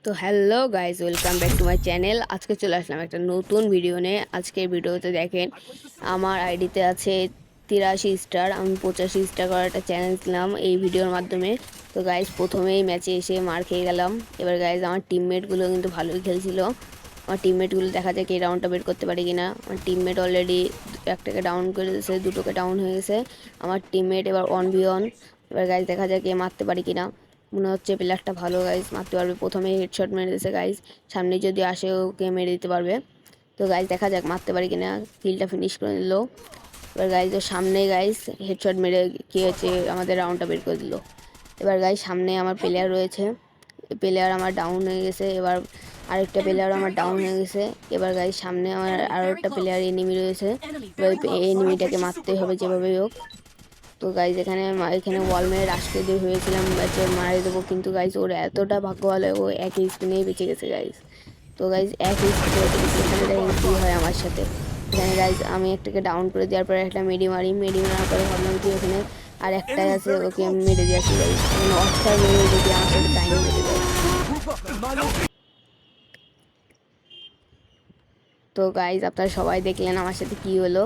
তো hello guys, welcome back to my channel. আজকে চলে আসলাম একটা নতুন ভিডিও নিয়ে। আজকের ভিডিওতে দেখেন আমার আইডিতে আছে 83 স্টার। আমি 85 স্টার করার একটা চ্যালেঞ্জ নিলাম এই ভিডিওর মাধ্যমে। তো গাইজ প্রথমেই ম্যাচে এসে মার খেয়ে গেলাম। এবার গাইজ আমার টিমমেটগুলো কিন্তু ভালোই খেলছিল। আমার টিমমেটগুলো দেখা যায় কি এই রাউন্ডটা বের করতে পারি কিনা। আমার টিমমেট অলরেডি একটাকে ডাউন করে দিয়েছে, দুটোকে ডাউন হয়ে গেছে। আমার টিমমেট এবার 1v1। এবার গাইজ দেখা যায় কি মারতে পারি কিনা। মনে হচ্ছে প্লেয়ারটা ভালো, গাইজ মারতে পারবে। প্রথমে হেডশট মেরে দিয়েছে গাইজ, সামনে যদি আসে ওকে মেরে দিতে পারবে। তো গাইজ দেখা যাক মারতে পারি কিনা। কিলটা ফিনিশ করে দিল। এবার গাইজ ওর সামনে গাইজ হেডশট মেরে কী হয়েছে আমাদের রাউন্ডটা বের করে দিল। এবার গাইজ সামনে আমার প্লেয়ার রয়েছে, প্লেয়ার আমার ডাউন হয়ে গেছে। এবার আরেকটা প্লেয়ার আমার ডাউন হয়ে গেছে। এবার গাইজ সামনে আমার আরও একটা প্লেয়ার এনিমি রয়েছে। এবার এনিমিটাকে মারতেই হবে যেভাবেই হোক। তো গাইজ এখানে এখানে ওয়াল মেরে রাশ করে দিয়ে ভেবেছিলাম ম্যাচে মারিয়ে দেবো, কিন্তু গাইজ ওর এতটা ভাগ্য ভালো, ও একই স্পিনেই বেঁচে গেছে গাইজ। তো গাইজ একই স্পিনে বেঁচে গেছে। এখানে দেখেন কী হয় আমার সাথে। এখানে গাইজ আমি একটাকে ডাউন করে দেওয়ার পরে একটা মেডি মারার পরে ভাবলাম কি ওখানে আর একটাই আছে, ওকে আমি মেরে দিয়ে আসি গাইজ। এখানে অস্কার মেরে যদি আমার সাথে কাহিনী বেঁচে যায়। তো গাইজ আপনারা সবাই দেখলেন আমার সাথে কি হলো।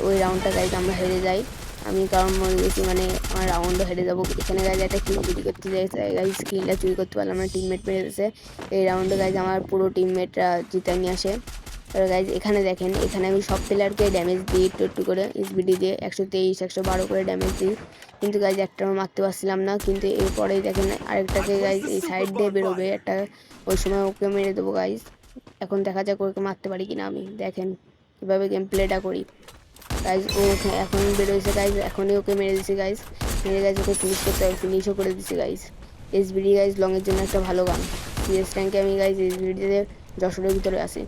ওই রাউন্ডটা গাইজ আমরা হেরে যাই। আমি কারণ মনে গেছি মানে আমার রাউন্ডও হেরে যাবো। এখানে গাইজ একটা কিল চুরি করতে যাই, গাইজ স্কিলটা চুরি করতে পারলাম না, টিমমেট মেরে দিয়েছে। এই রাউন্ডে গাইজ আমার পুরো টিমমেটরা জিতে নিয়ে আসে। এবার গাইজ এখানে দেখেন, এখানে আমি সব প্লেয়ারকে ড্যামেজ দিই একটু একটু করে, এসবিডি দিয়ে 123 112 করে ড্যামেজ দিই, কিন্তু গাইজ একটাও মারতে পারছিলাম না। কিন্তু এরপরেই দেখেন আরেকটাকে গাইজ এই সাইড দিয়ে বেরোবে একটা, ওই সময় ওকে মেরে দেবো গাইজ। এখন দেখা যাক ওকে মারতে পারি কিনা। আমি দেখেন কীভাবে গেম প্লেটা করি গাইজ। ও এখন বেরোয়েছে গাইজ, এখনই ওকে মেরে দিছি গাইজ। মেরে গাইজ ওকে ফিনিশ করতে হবে, ফিনিশও করে দিছি গাইজ। এসবিডি গাইজ লংয়ের জন্য একটা ভালো গান। সিএস র্যাঙ্কে আমি গাইজ এসবিডিতে 10-এর ভিতরে আসি।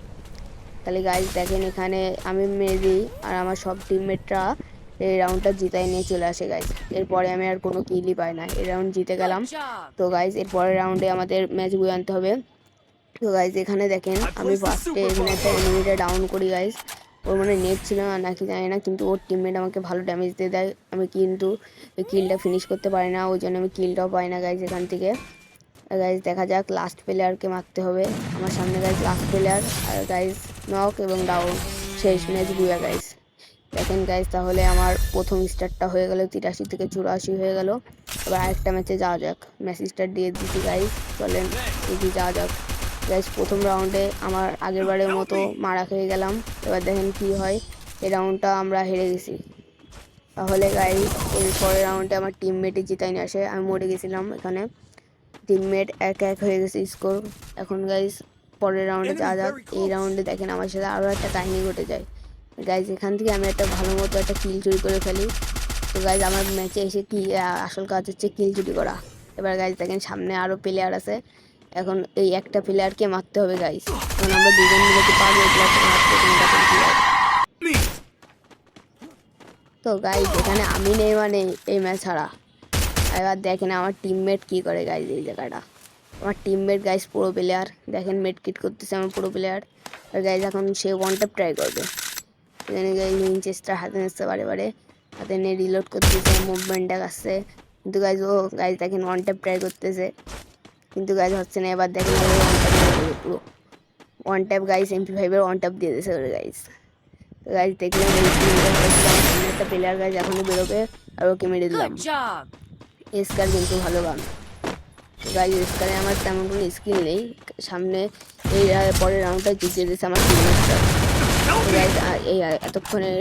তাহলে গাইজ দেখেন এখানে আমি মেরে দিই আর আমার সব টিমমেটরা এই রাউন্ডটা জিতাই নিয়ে চলে আসে গাইজ। এরপরে আমি আর কোনো কিলই পাই না, এই রাউন্ড জিতে গেলাম। তো গাইজ এরপরের রাউন্ডে আমাদের ম্যাচ বয়ে আনতে হবে। তো গাইজ এখানে দেখেন আমি ফার্স্টে এখানে একটা এনিমিটা ডাউন করি গাইজ। ওর মানে নেট ছিল না নাকি জানি না, কিন্তু ওর টিমমেট আমাকে ভালো ড্যামেজ দিয়ে দেয়। আমি কিন্তু ওই কিলটা ফিনিশ করতে পারি না, ওই জন্য আমি কিলটাও পাই না গাইজ এখান থেকে। গাইজ দেখা যাক লাস্ট প্লেয়ারকে মারতে হবে। আমার সামনে গাইজ লাস্ট প্লেয়ার, আর গাইজ নক এবং ডাউন, শেষ ম্যাচ বুয়া গাইজ। দেখেন গাইজ তাহলে আমার প্রথম স্টারটা হয়ে গেল, 83 থেকে 84 হয়ে গেল। এবার আরেকটা ম্যাচে যাওয়া যাক, ম্যাচ স্টার দিয়ে দিচ্ছি গাইজ। চলেন এগিয়ে যাওয়া যাক গাইজ। প্রথম রাউন্ডে আমার আগেরবারের মতো মারা খেয়ে গেলাম। এবার দেখেন কি হয়, এই রাউন্ডটা আমরা হেরে গেছি। তাহলে গাইজ এর পরের রাউন্ডে আমার টিমমেটই জিতাই নিয়ে আসে, আমি মরে গেছিলাম। এখানে টিমমেট 1-1 হয়ে গেছে স্কোর। এখন গাইজ পরের রাউন্ডে যাওয়া যাক। এই রাউন্ডে দেখেন আমার সাথে আরও একটা কাহিনী ঘটে যায় গাইজ। এখান থেকে আমি একটা ভালো মতো একটা কিল চুরি করে ফেলি। তো গাইজ আমার ম্যাচে এসে কি আসল কাজ হচ্ছে কিল চুরি করা। এবার গাইজ দেখেন সামনে আরও প্লেয়ার আছে, এখন এই একটা প্লেয়ারকে মারতে হবে গাইজ। এখন আমরা দুজন মিলে কি পারবো এই প্লেয়ারকে মারতে, দেখেন কি হয়। তো গাইজ এখানে আমি নেই মানে এই ম্যাচ হারা। এবার দেখেন আমার টিমমেট কি করে গাইজ। এই জায়গাটা আমার টিমমেট গাইজ পুরো প্লেয়ার, দেখেন মেড কিট করতেছে আমার পুরো প্লেয়ার। আর গাইজ এখন সে ওয়ান ট্যাপ ট্রাই করবে। এখানে গাইজ উইনচেস্টার হাতে নিচ্ছে বারে বারে, হাতে নিয়ে রিলোড করতেছে, মুভমেন্ট দেখাচ্ছে। কিন্তু গাইজ ও গাইজ দেখেন ওয়ান ট্যাপ ট্রাই করতেছে, কিন্তু গাইজ হচ্ছে না। এবার দেখেন ওয়ান ট্যাপ পুরো ওয়ান ট্যাপ গাইজ, MP5-এর ওয়ান ট্যাপ দিয়ে দিয়েছে ওর গাইজ। তো গাইজ দেখলাম এই স্ক্রিনটা হয়েছিল আমার সামনে একটা প্লেয়ার গাইজ এখনই বেরোবে, আর ওকে মেরে দিলাম। স্কার কিন্তু ভালো গান। গাইজ স্কারে আমার তেমন কোনো স্কিল নেই, সামনে এই পরের রাউন্ডটা জিতিয়ে দিয়েছে আমার টিমমেটটা। গাইজ এই এতক্ষণের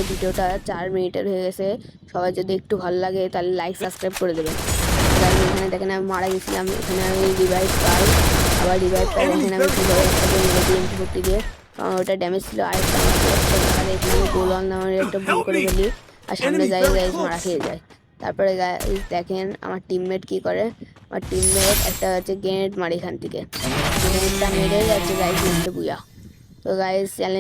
ভিডিওটা 4 মিনিটের হয়ে গেছে। সবাই যদি একটু ভালো লাগে তাহলে লাইক সাবস্ক্রাইব করে দেবেন। গাইজ এখানে দেখেন আমি মারা গেছিলাম, এখানে আমি রিভাইভ পাই। আবার রিভাইভ পাই দেখেন আমি কীভাবে একটা MP40 দিয়ে, কারণ ওটা ড্যামেজ ছিল। আরেকটা আমার এখানে আমি গোলওয়াল নামের একটা ভুল করে ফেলি, আর সামনে যাই গাইজ মারা খেয়ে যায়। তারপরে গাইজ দেখেন আমার টিমমেট কি করে। আমার টিমমেট একটা হচ্ছে গ্রেনেড মারে এখান থেকে, গ্রেনেডটা মেরে যাচ্ছে গাইজ, বুয়া। তো গাইজ চ্যালেঞ্জ